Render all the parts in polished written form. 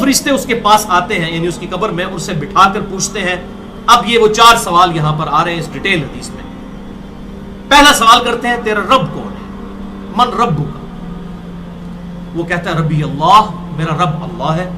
فرشتے اس کے پاس آتے ہیں یعنی اس کی قبر میں، اسے بٹھا کر پوچھتے ہیں. اب یہ وہ 4 سوال یہاں پر آ رہے ہیں اس ڈیٹیل حدیث میں. پہلا سوال کرتے ہیں تیرا رب کون ہے؟ من ربک کا؟ وہ کہتا ہے ربی اللہ، میرا رب اللہ ہے.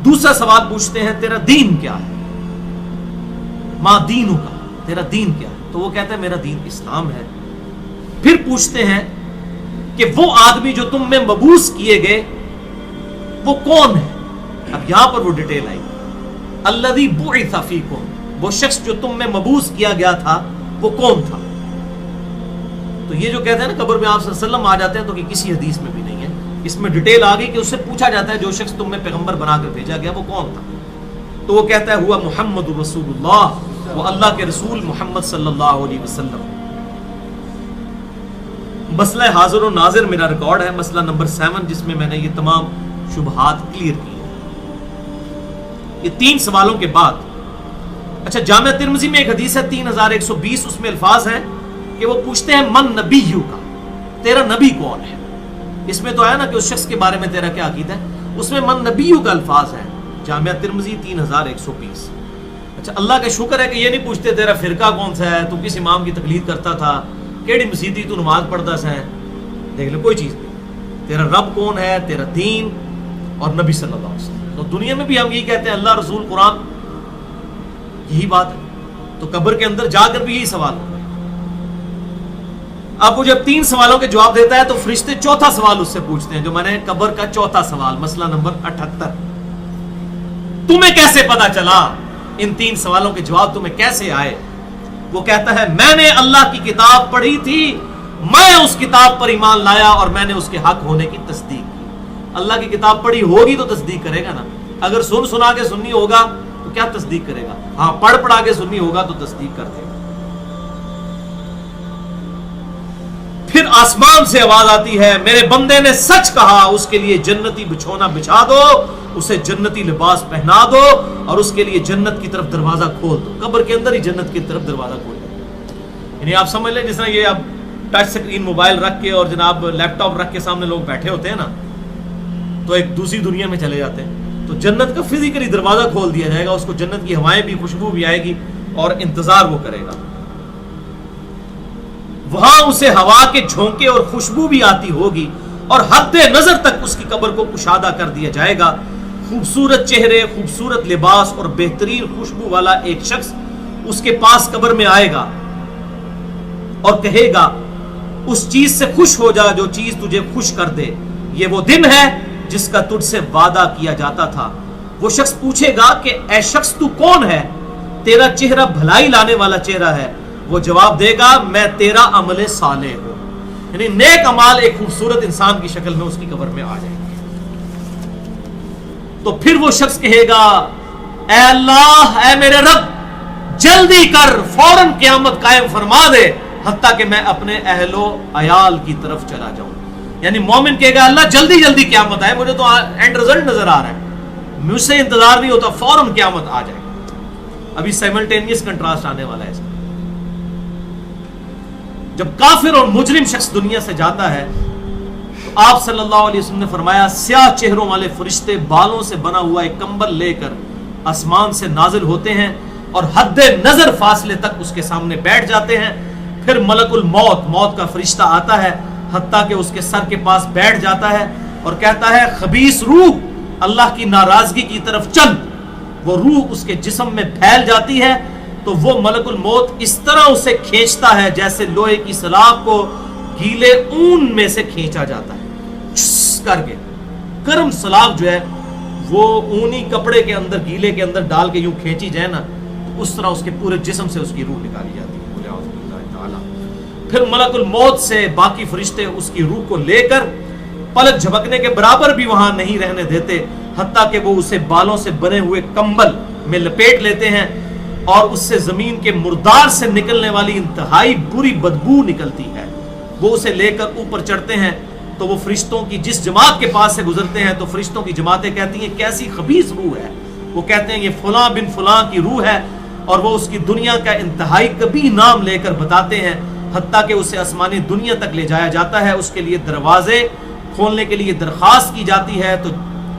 دوسرا سوال پوچھتے ہیں تیرا دین کیا ہے؟ ما دینو کا، تیرا دین کیا ہے؟ تو وہ کہتا ہے میرا دین اسلام ہے. پھر پوچھتے ہیں کہ وہ آدمی جو تم میں مبعوث کیے گئے وہ کون ہے؟ اب یہاں پر وہ ڈیٹیل آئی، الذی بعث فیکم، وہ شخص جو تم میں مبعوث کیا گیا تھا وہ کون تھا؟ تو یہ جو کہتے ہیں نا قبر میں آپ صلی اللہ علیہ وسلم آ جاتے ہیں، تو کہ کسی حدیث میں بھی نہیں ہے. اس میں ڈیٹیل آ گئی کہ اس سے پوچھا جاتا ہے جو شخص تم میں پیغمبر بنا کر بھیجا گیا وہ کون تھا؟ تو وہ کہتا ہے ہوا محمد رسول اللہ، وہ اللہ کے رسول محمد صلی اللہ علیہ وسلم. مسئلہ حاضر و ناظر میرا ریکارڈ ہے، مسئلہ نمبر 7، جس میں میں نے یہ تمام شبہات کلیئر کی ہیں. یہ 3 سوالوں کے بعد اچھا جامعہ ترمذی میں ایک حدیث ہے 3120، اس میں الفاظ ہیں کہ وہ پوچھتے ہیں من نبیو کا، تیرا نبی کون ہے؟ اس میں تو آیا نا کہ اس شخص کے بارے میں تیرا کیا عقیدہ ہے، اس میں من نبیو کا الفاظ ہے. جامعہ ترمذی 3120. اچھا اللہ کا شکر ہے کہ یہ نہیں پوچھتے تیرا فرقہ کون سا ہے، تو کس امام کی تقلید کرتا تھا، کیڑی مسیدی تو نماز پڑھتا سا ہے. دیکھ لے کوئی چیز نہیں، تیرا رب کون ہے، تیرا دین اور نبی صلی اللہ علیہ وسلم. تو دنیا میں بھی ہم یہی کہتے ہیں اللہ رسول قرآن، یہی بات ہے. تو قبر کے اندر جا کر بھی یہی سوال ہے. اب وہ جب 3 سوالوں کے جواب دیتا ہے تو فرشتے چوتھا سوال اس سے پوچھتے ہیں، جو میں نے قبر کا چوتھا سوال، مسئلہ نمبر 78. تمہیں کیسے پتا چلا، ان 3 سوالوں کے جواب تمہیں کیسے آئے؟ وہ کہتا ہے میں نے اللہ کی کتاب پڑھی تھی، میں اس کتاب پر ایمان لایا اور میں نے اس کے حق ہونے کی تصدیق کی. اللہ کی کتاب پڑھی ہوگی تو تصدیق کرے گا نا. اگر سنا کے سنی ہوگا تو کیا تصدیق کرے گا؟ ہاں پڑھا کے سنی ہوگا تو تصدیق کر دے گا. پھر آسمان سے آواز آتی ہے میرے بندے نے سچ کہا، اس کے لیے جنتی بچھونا بچھا دو، اسے جنتی لباس پہنا دو اور اس کے لیے جنت کی طرف دروازہ کھول دو. قبر کے اندر ہی جنت کی طرف دروازہ کھول دو. یعنی آپ سمجھ لیں جس طرح یہ اب ٹچ سکرین موبائل رکھ کے اور جناب لیپ ٹاپ رکھ کے سامنے لوگ بیٹھے ہوتے ہیں نا، تو ایک دوسری دنیا میں چلے جاتے ہیں. تو جنت کا فزیکلی دروازہ کھول دیا جائے گا، اس کو جنت کی ہوائیں بھی، خوشبو بھی آئے گی اور انتظار وہ کرے گا. وہاں اسے ہوا کے جھونکے اور خوشبو بھی آتی ہوگی اور حد نظر تک اس کی قبر کو کشادہ کر دیا جائے گا. خوبصورت چہرے، خوبصورت لباس اور بہترین خوشبو والا ایک شخص اس کے پاس قبر میں آئے گا اور کہے گا اس چیز سے خوش ہو جا جو چیز تجھے خوش کر دے، یہ وہ دن ہے جس کا تجھ سے وعدہ کیا جاتا تھا. وہ شخص پوچھے گا کہ اے شخص تو کون ہے، تیرا چہرہ بھلائی لانے والا چہرہ ہے. وہ جواب دے گا میں تیرا عمل صالح ہوں. یعنی نیک اعمال ایک خوبصورت انسان کی شکل میں اس کی قبر میں آ جائیں گے. تو پھر وہ شخص کہے گا اے اللہ، اے میرے رب، جلدی کر، فوراً قیامت قائم فرما دے حتیٰ کہ میں اپنے اہل و عیال کی طرف چلا جاؤں. یعنی مومن کہے گا اللہ جلدی جلدی قیامت آئے، مجھے تو اینڈ رزلٹ نظر آ رہا ہے، مجھ سے انتظار نہیں ہوتا، فوراً قیامت آ جائے. ابھی سائملٹینیس کنٹراسٹ آنے والا ہے اس کا. جب کافر اور مجرم شخص دنیا سے جاتا ہے تو آپ صلی اللہ علیہ وسلم نے فرمایا سیاہ چہروں والے فرشتے بالوں سے بنا ہوا ایک کمبل لے کر آسمان سے نازل ہوتے ہیں اور حد نظر فاصلے تک اس کے سامنے بیٹھ جاتے ہیں. پھر ملک الموت، موت کا فرشتہ آتا ہے حتیٰ کہ اس کے سر کے پاس بیٹھ جاتا ہے اور کہتا ہے خبیث روح، اللہ کی ناراضگی کی طرف چل. وہ روح اس کے جسم میں پھیل جاتی ہے تو وہ ملک الموت اس طرح اسے کھینچتا ہے جیسے لوہے کی سلاخ کو گیلے اون میں سے کھینچا جاتا ہے کر کے. گرم سلاخ جو ہے وہ اونی کپڑے کے اندر، گیلے کے اندر ڈال کے یوں کھینچی جائے نا، تو اس طرح اس کے پورے جسم سے اس کی روح نکالی جاتی ہے. پھر ملک الموت سے باقی فرشتے اس کی روح کو لے کر پلک جھپکنے کے برابر بھی وہاں نہیں رہنے دیتے حتیٰ کہ وہ اسے بالوں سے بنے ہوئے کمبل میں لپیٹ لیتے ہیں اور اس سے زمین کے مردار سے نکلنے والی انتہائی بری بدبو نکلتی ہے. وہ اسے لے کر اوپر چڑھتے ہیں تو وہ فرشتوں کی جس جماعت کے پاس سے گزرتے ہیں تو فرشتوں کی جماعتیں کہتی ہیں کیسی خبیث روح ہے. وہ کہتے ہیں یہ فلاں بن فلاں کی روح ہے اور وہ اس کی دنیا کا انتہائی کبھی نام لے کر بتاتے ہیں حتیٰ کہ اسے آسمانی دنیا تک لے جایا جاتا ہے. اس کے لیے دروازے کھولنے کے لیے درخواست کی جاتی ہے تو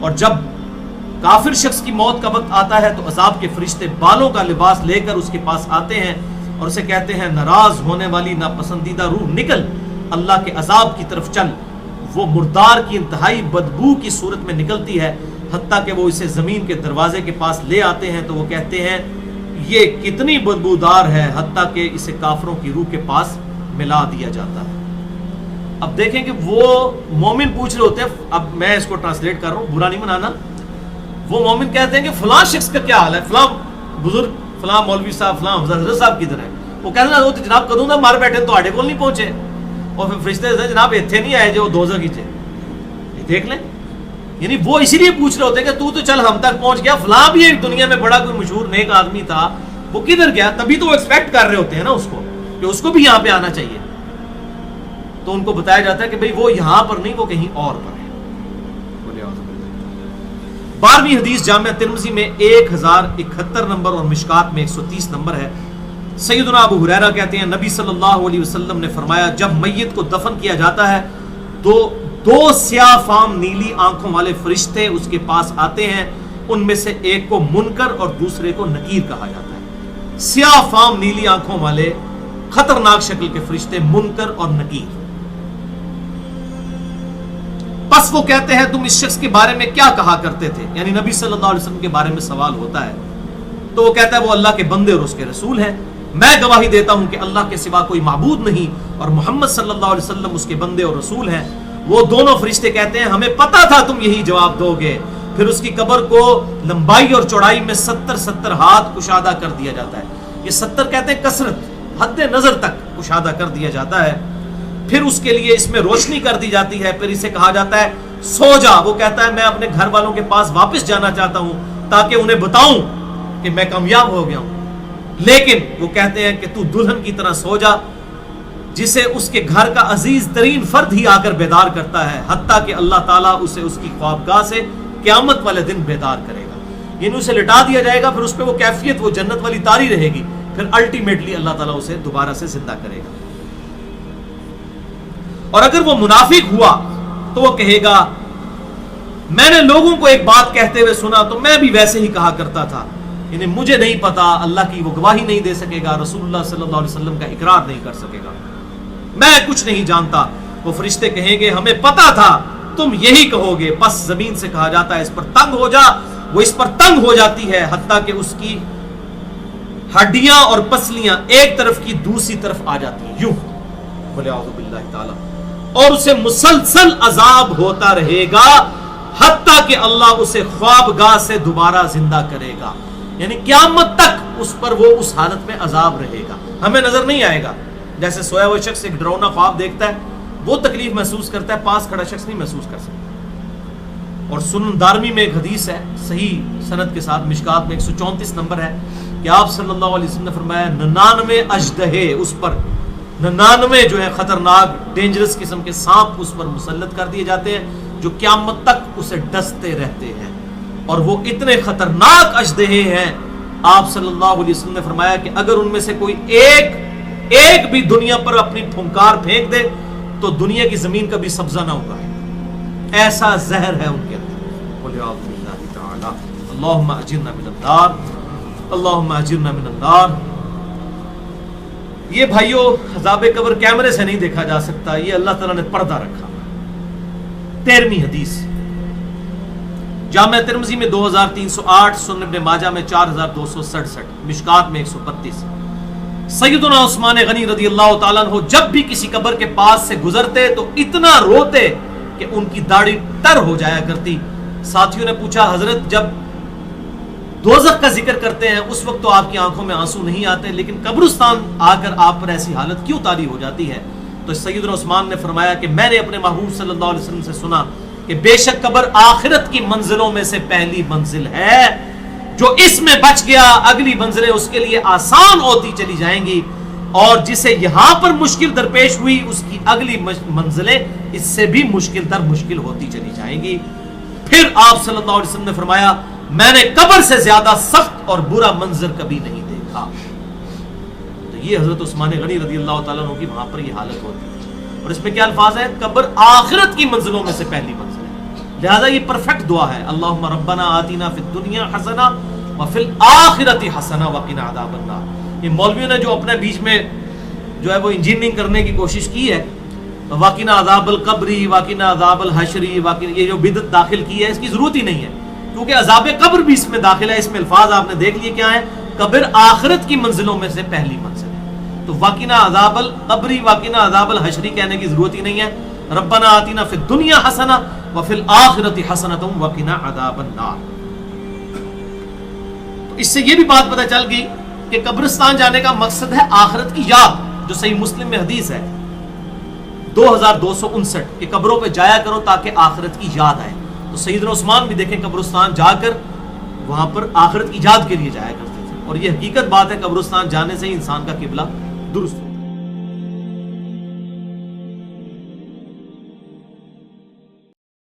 اور جب کافر شخص کی موت کا وقت آتا ہے تو عذاب کے فرشتے بالوں کا لباس لے کر اس کے پاس آتے ہیں اور اسے کہتے ہیں ناراض ہونے والی ناپسندیدہ روح نکل، اللہ کے عذاب کی طرف چل۔ وہ مردار کی انتہائی بدبو کی صورت میں نکلتی ہے، حتیٰ کہ وہ اسے زمین کے دروازے کے پاس لے آتے ہیں تو وہ کہتے ہیں یہ کتنی بدبودار ہے، حتیٰ کہ اسے کافروں کی روح کے پاس ملا دیا جاتا ہے۔ اب دیکھیں کہ وہ مومن پوچھ رہے ہوتے ہیں، اب میں اس کو ٹرانسلیٹ کر رہا ہوں، برا نہیں منانا، وہ مومن کہتے ہیں کہ فلاں شخص کا کیا حال ہے، فلاں بزرگ، فلاں مولوی صاحب، فلاں حضرت صاحب کدھر ہے؟ وہ کہتے ہیں وہ تو جناب کدوں دا مار بیٹھے تو آڈے کول نہیں پہنچے، اور پھر فرشتے سے جناب ایتھے نہیں آئے جو دوزخ کی یہ دیکھ لیں۔ یعنی وہ اسی لیے پوچھ رہے ہوتے ہیں کہ تو چل ہم تک پہنچ گیا، فلاں بھی ایک دنیا میں بڑا کوئی مشہور نیک آدمی تھا، وہ کدھر گیا؟ تبھی تو وہ ایکسپیکٹ کر رہے ہوتے ہیں نا اس کو کہ اس کو بھی یہاں پہ آنا چاہیے، تو ان کو بتایا جاتا ہے کہ بھئی وہ یہاں پر نہیں، وہ کہیں اور پر ہے۔ 12ویں حدیث جامعہ ترمذی میں 1071 نمبر اور مشکات میں 130 نمبر ہے۔ سیدنا ابو ہریرہ کہتے ہیں نبی صلی اللہ علیہ وسلم نے فرمایا جب میت کو دفن کیا جاتا ہے تو 2 سیاہ فام نیلی آنکھوں والے فرشتے اس کے پاس آتے ہیں، ان میں سے ایک کو منکر اور دوسرے کو نکیر کہا جاتا ہے۔ سیاہ فام نیلی آنکھوں والے خطرناک شکل کے فرشتے منکر اور نکیر۔ پس وہ کہتے ہیں تم اس شخص کے بارے میں کیا کہا کرتے تھے، یعنی نبی صلی اللہ علیہ وسلم کے بارے میں سوال ہوتا ہے تو وہ کہتا ہے وہ اللہ کے بندے اور اس کے رسول ہیں، میں گواہی دیتا ہوں کہ اللہ کے سوا کوئی معبود نہیں اور محمد صلی اللہ علیہ وسلم اس کے بندے اور رسول ہیں۔ وہ دونوں فرشتے کہتے ہیں ہمیں پتا تھا تم یہی جواب دو گے۔ پھر اس کی قبر کو لمبائی اور چوڑائی میں 70 ہاتھ کشادہ کر دیا جاتا ہے۔ یہ 70 کہتے ہیں کثرت، حد نظر تک کشادہ کر دیا جاتا ہے۔ پھر اس کے لیے اس میں روشنی کر دی جاتی ہے، پھر اسے کہا جاتا ہے سو جا۔ وہ کہتا ہے میں اپنے گھر والوں کے پاس واپس جانا چاہتا ہوں تاکہ انہیں بتاؤں کہ میں کامیاب ہو گیا ہوں، لیکن وہ کہتے ہیں کہ تو دلہن کی طرح سو جا، جسے اس کے گھر کا عزیز ترین فرد ہی آ کر بیدار کرتا ہے، حتیٰ کہ اللہ تعالیٰ اسے اس کی خوابگاہ سے قیامت والے دن بیدار کرے گا۔ یعنی اسے لٹا دیا جائے گا، پھر اس پہ وہ کیفیت وہ جنت والی طاری رہے گی، پھر الٹیمیٹلی اللہ تعالیٰ اسے دوبارہ سے زندہ کرے گا۔ اور اگر وہ منافق ہوا تو وہ کہے گا میں نے لوگوں کو ایک بات کہتے ہوئے سنا تو میں بھی ویسے ہی کہا کرتا تھا، یعنی مجھے نہیں پتا، اللہ کی وہ گواہی نہیں دے سکے گا، رسول اللہ صلی اللہ علیہ وسلم کا اقرار نہیں کر سکے گا، میں کچھ نہیں جانتا۔ وہ فرشتے کہیں گے ہمیں پتا تھا تم یہی کہو گے، پس زمین سے کہا جاتا ہے اس پر تنگ ہو جا، وہ اس پر تنگ ہو جاتی ہے حتیٰ کہ اس کی ہڈیاں اور پسلیاں ایک طرف کی دوسری طرف آ جاتی ہیں، یوں وَلِعَوْذُ بِاللَّهِ تعالی، اور اسے مسلسل عذاب ہوتا رہے گا حتیٰ کہ اللہ اسے خوابگاہ سے دوبارہ زندہ کرے گا، یعنی قیامت تک اس پر وہ اس حالت میں عذاب رہے گا، ہمیں نظر نہیں آئے گا۔ جیسے سویا ہوا شخص ایک ڈراؤنا خواب دیکھتا ہے، وہ تکلیف محسوس کرتا ہے، پاس کھڑا شخص نہیں محسوس کر سکتا۔ اور سنن دارمی میں ایک حدیث ہے صحیح سند کے ساتھ، مشکات میں 134 نمبر ہے کہ آپ صلی اللہ علیہ وسلم نے فرمایا 99 اژدہے اس پر، 99 جو ہے خطرناک ڈینجرس قسم کے سانپ اس پر مسلط کر دیے جاتے ہیں جو قیامت تک اسے ڈستے رہتے ہیں، اور وہ اتنے خطرناک اژدہے ہیں آپ صلی اللہ علیہ وسلم نے فرمایا کہ اگر ان میں سے کوئی ایک بھی دنیا پر اپنی پھنکار پھینک دے تو دنیا کی زمین کبھی سبزہ نہ ہوگا، ایسا زہر ہے ان کے اندر۔ اللہم اجرنا من النار، اللہم اجرنا من النار۔ یہ بھائیو عذاب قبر کیمرے سے نہیں دیکھا جا سکتا، یہ اللہ تعالیٰ نے پردہ رکھا۔ 13ویں حدیث جامعہ ترمذی میں 2308، سنن ابن ماجہ میں 4267، مشکات میں 132۔ سیدنا عثمان غنی رضی اللہ تعالیٰ عنہ جب بھی کسی قبر کے پاس سے گزرتے تو اتنا روتے کہ ان کی داڑھی تر ہو جایا کرتی۔ ساتھیوں نے پوچھا حضرت جب دوزخ کا ذکر کرتے ہیں اس وقت تو آپ کی آنکھوں میں آنسو نہیں آتے، لیکن قبرستان آ کر آپ پر ایسی حالت کیوں طاری ہو جاتی ہے؟ تو سیدنا عثمان نے فرمایا کہ میں نے اپنے محبوب صلی اللہ علیہ وسلم سے سنا کہ بے شک قبر آخرت کی منزلوں میں سے پہلی منزل ہے، جو اس میں بچ گیا اگلی منزلیں اس کے لیے آسان ہوتی چلی جائیں گی، اور جسے یہاں پر مشکل درپیش ہوئی اس کی اگلی منزلیں اس سے بھی مشکل در مشکل ہوتی چلی جائیں گی۔ پھر آپ صلی اللہ علیہ وسلم نے فرمایا میں نے قبر سے زیادہ سخت اور برا منظر کبھی نہیں دیکھا۔ تو یہ حضرت عثمان غنی رضی اللہ تعالیٰ عنہ کی وہاں پر یہ حالت ہوتی ہے، اور اس میں کیا الفاظ ہے؟ قبر آخرت کی منزلوں میں سے پہلی منزل ہے۔ لہذا یہ پرفیکٹ دعا ہے، اللہم ربنا آتینا فی الدنیا حسنہ وفی الآخرۃ حسنہ وقنا عذاب النار۔ یہ مولویوں نے جو اپنے بیچ میں جو ہے وہ انجینئرنگ کرنے کی کوشش کی ہے، وقنا عذاب القبری، وقنا عذاب الحشری، یہ جو بدعت داخل کی ہے، اس کی ضرورت ہی نہیں ہے، کیونکہ عذاب قبر بھی اس میں داخل ہے۔ اس میں الفاظ آپ نے دیکھ لیے کیا ہے، قبر آخرت کی منزلوں میں سے پہلی منزل ہے، تو وقنا عذاب القبری وقنا عذاب الحشری کہنے کی ضرورت ہی نہیں ہے۔ ربنا آتینا فی الدنیا حسنہ وفی الآخرۃ حسنۃ وقنا عذاب النار۔ تو اس سے یہ بھی بات پتہ چل گئی کہ قبرستان جانے کا مقصد ہے آخرت کی یاد، جو صحیح مسلم میں حدیث ہے 2259 کہ قبروں پہ جایا کرو تاکہ آخرت کی یاد آئے۔ تو سیدنا عثمان بھی دیکھیں قبرستان جا کر وہاں پر آخرت کی یاد کے لیے جایا کرتے تھے، اور یہ حقیقت بات ہے، قبرستان جانے سے ہی انسان کا قبلہ درست